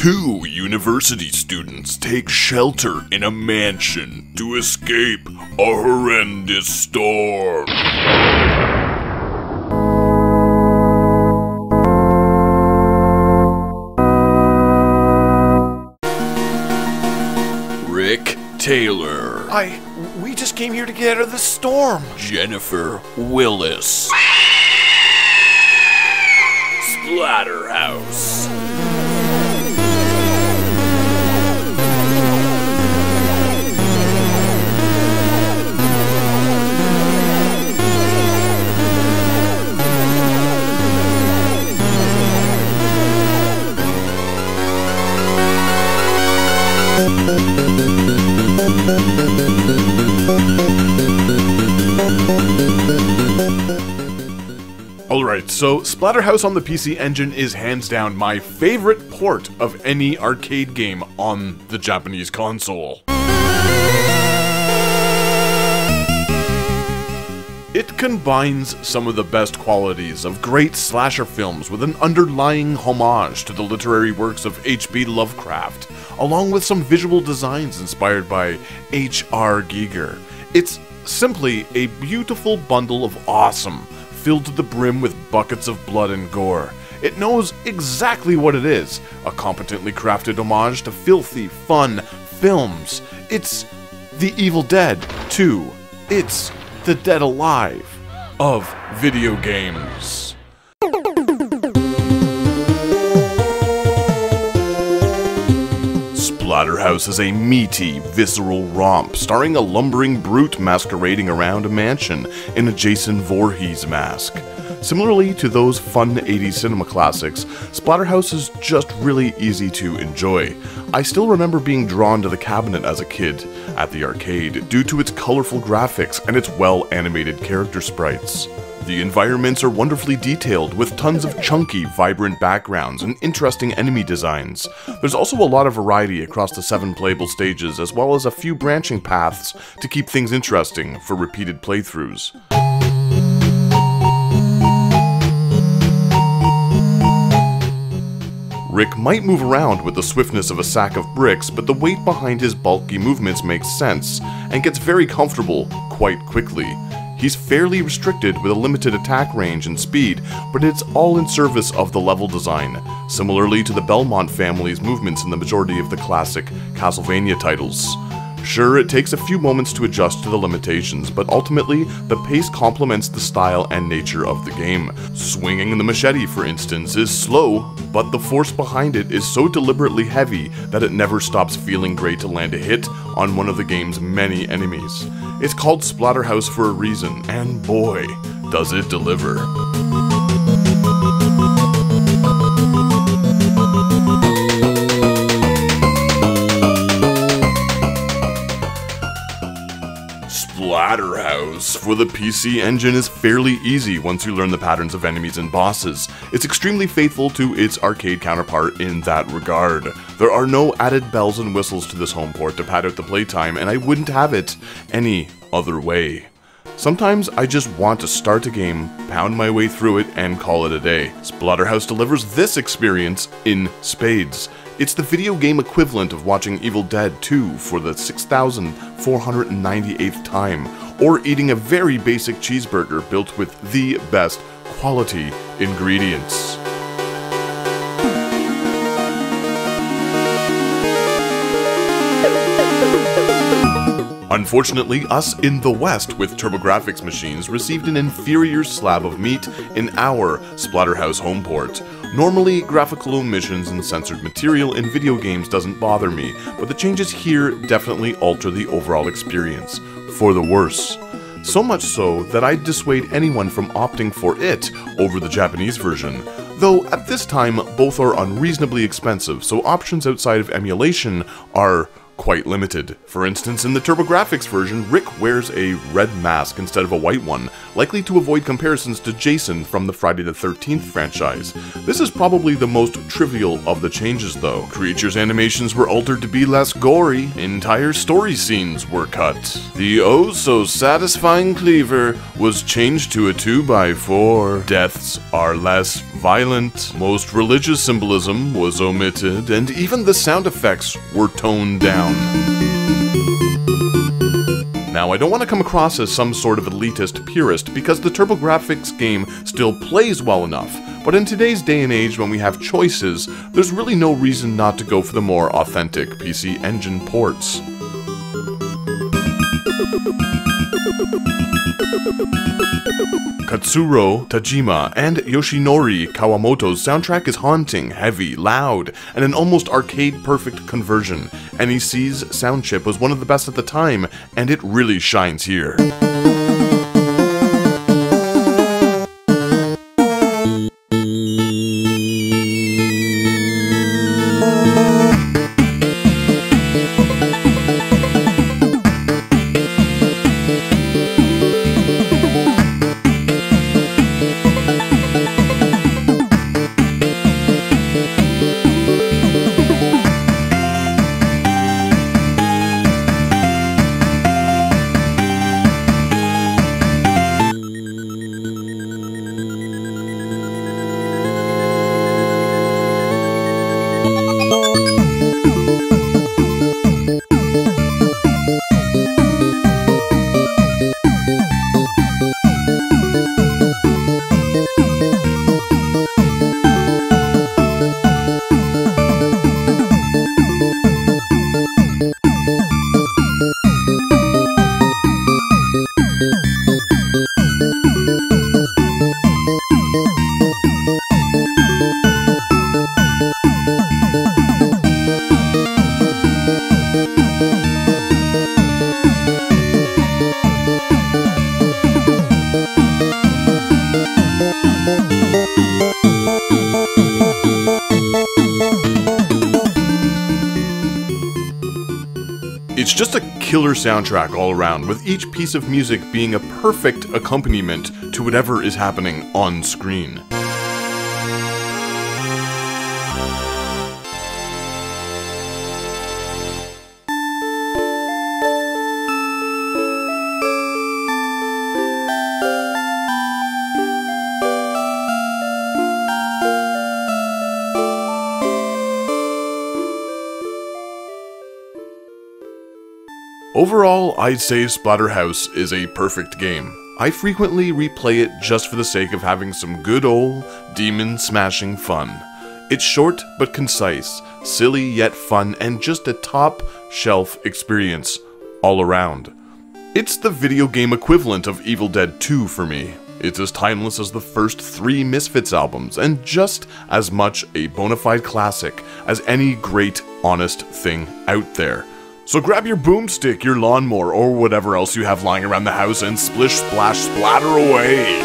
Two university students take shelter in a mansion to escape a horrendous storm. Rick Taylor. We just came here to get out of the storm. Jennifer Willis. Splatterhouse. Alright, so Splatterhouse on the PC Engine is hands down my favorite port of any arcade game on the Japanese console. It combines some of the best qualities of great slasher films with an underlying homage to the literary works of H.P. Lovecraft, along with some visual designs inspired by H.R. Giger. It's simply a beautiful bundle of awesome, filled to the brim with buckets of blood and gore. It knows exactly what it is, a competently crafted homage to filthy, fun films. It's The Evil Dead 2. It's The Dead Alive of video games. Splatterhouse is a meaty, visceral romp starring a lumbering brute masquerading around a mansion in a Jason Voorhees mask. Similarly to those fun 80s cinema classics, Splatterhouse is just really easy to enjoy. I still remember being drawn to the cabinet as a kid at the arcade due to its colorful graphics and its well-animated character sprites. The environments are wonderfully detailed with tons of chunky, vibrant backgrounds and interesting enemy designs. There's also a lot of variety across the 7 playable stages, as well as a few branching paths to keep things interesting for repeated playthroughs. Rick might move around with the swiftness of a sack of bricks, but the weight behind his bulky movements makes sense, and gets very comfortable quite quickly. He's fairly restricted with a limited attack range and speed, but it's all in service of the level design, similarly to the Belmont family's movements in the majority of the classic Castlevania titles. Sure, it takes a few moments to adjust to the limitations, but ultimately, the pace complements the style and nature of the game. Swinging the machete, for instance, is slow, but the force behind it is so deliberately heavy that it never stops feeling great to land a hit on one of the game's many enemies. It's called Splatterhouse for a reason, and boy, does it deliver. Splatterhouse for the PC Engine is fairly easy once you learn the patterns of enemies and bosses. It's extremely faithful to its arcade counterpart in that regard. There are no added bells and whistles to this home port to pad out the playtime, and I wouldn't have it any other way. Sometimes I just want to start a game, pound my way through it, and call it a day. Splatterhouse delivers this experience in spades. It's the video game equivalent of watching Evil Dead 2 for the 6,498th time, or eating a very basic cheeseburger built with the best quality ingredients. Unfortunately, us in the West with TurboGrafx machines received an inferior slab of meat in our Splatterhouse home port. Normally, graphical omissions and censored material in video games doesn't bother me, but the changes here definitely alter the overall experience, for the worse. So much so that I'd dissuade anyone from opting for it over the Japanese version. Though at this time, both are unreasonably expensive, so options outside of emulation are quite limited. For instance, in the TurboGrafx version, Rick wears a red mask instead of a white one, likely to avoid comparisons to Jason from the Friday the 13th franchise. This is probably the most trivial of the changes though. Creatures' animations were altered to be less gory, entire story scenes were cut. The oh-so-satisfying cleaver was changed to a 2x4. Deaths are less violent, most religious symbolism was omitted, and even the sound effects were toned down. Now, I don't want to come across as some sort of elitist purist, because the TurboGrafx game still plays well enough, but in today's day and age when we have choices, there's really no reason not to go for the more authentic PC Engine ports. Katsuro Tajima and Yoshinori Kawamoto's soundtrack is haunting, heavy, loud, and an almost arcade-perfect conversion. NEC's sound chip was one of the best at the time, and it really shines here. It's just a killer soundtrack all around, with each piece of music being a perfect accompaniment to whatever is happening on screen. Overall, I'd say Splatterhouse is a perfect game. I frequently replay it just for the sake of having some good old demon-smashing fun. It's short but concise, silly yet fun, and just a top-shelf experience all around. It's the video game equivalent of Evil Dead 2 for me. It's as timeless as the first 3 Misfits albums, and just as much a bona fide classic as any great, honest thing out there. So grab your boomstick, your lawnmower, or whatever else you have lying around the house and splish, splash, splatter away!